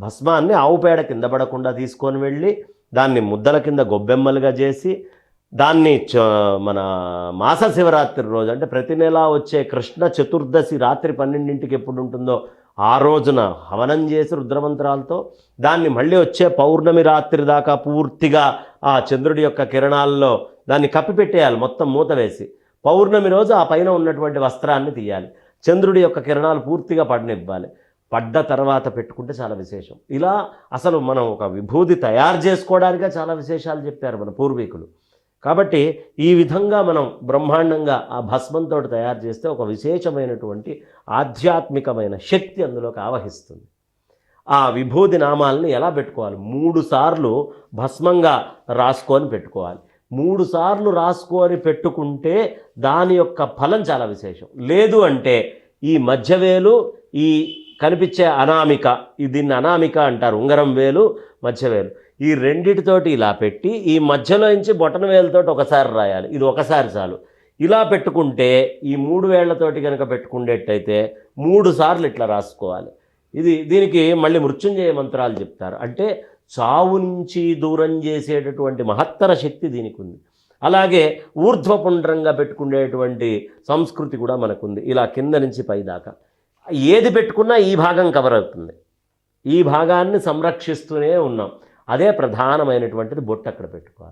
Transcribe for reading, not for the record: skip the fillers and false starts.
భస్మాన్ని ఆవు పేడ కింద పడకుండా తీసుకొని వెళ్ళి దాన్ని ముద్దల కింద గొబ్బెమ్మలుగా చేసి దాన్ని మన మాస శివరాత్రి రోజు అంటే ప్రతి నెల వచ్చే కృష్ణ చతుర్దశి రాత్రి 12ంటికి ఎప్పుడు ఉంటుందో ఆ రోజున హవనం చేసి రుద్రమంత్రాలతో దాన్ని మళ్ళీ వచ్చే పౌర్ణమి రాత్రి దాకా పూర్తిగా ఆ చంద్రుడి యొక్క కిరణాల్లో దాన్ని కప్పిపెట్టేయాలి, మొత్తం మూత వేసి. పౌర్ణమి రోజు ఆ పైన ఉన్నటువంటి వస్త్రాన్ని తీయాలి, చంద్రుడి యొక్క కిరణాలు పూర్తిగా పడనివ్వాలి. పడ్డ తర్వాత పెట్టుకుంటే చాలా విశేషం. ఇలా అసలు మనం ఒక విభూది తయారు చేసుకోవడానికే చాలా విశేషాలు చెప్పారు మన పూర్వీకులు. కాబట్టి ఈ విధంగా మనం బ్రహ్మాండంగా ఆ భస్మంతో తయారు చేస్తే ఒక విశేషమైనటువంటి ఆధ్యాత్మికమైన శక్తి అందులోకి ఆవహిస్తుంది. ఆ విభూది నామాలని ఎలా పెట్టుకోవాలి? 3 సార్లు భస్మంగా రాసుకొని పెట్టుకోవాలి. 3 సార్లు రాసుకొని పెట్టుకుంటే దాని యొక్క ఫలం చాలా విశేషం. లేదు అంటే ఈ మధ్యవేలు, ఈ కనిపించే అనామిక, దీన్ని అనామిక అంటారు, ఉంగరం వేలు మధ్యవేలు, ఈ రెండిటితోటి ఇలా పెట్టి ఈ మధ్యలో నుంచి బొటన వేలుతోటి ఒకసారి రాయాలి. ఇది ఒకసారి చాలు. ఇలా పెట్టుకుంటే ఈ 3 వేళ్లతోటి కనుక పెట్టుకునేట్టయితే 3 సార్లు ఇట్లా రాసుకోవాలి. దీనికి మళ్ళీ మృత్యుంజయ మంత్రాలు చెప్తారు. అంటే చావు నుంచి దూరం చేసేటటువంటి మహత్తర శక్తి దీనికి ఉంది. అలాగే ఊర్ధ్వపుండ్రంగా పెట్టుకునేటువంటి సంస్కృతి కూడా మనకుంది. ఇలా కింద నుంచి పైదాకా ఏది పెట్టుకున్నా ఈ భాగం కవర్ అవుతుంది. ఈ భాగాన్ని సంరక్షిస్తూనే ఉన్నాం. అదే ప్రధానమైనటువంటిది. బొట్టు అక్కడ పెట్టుకోవాలి.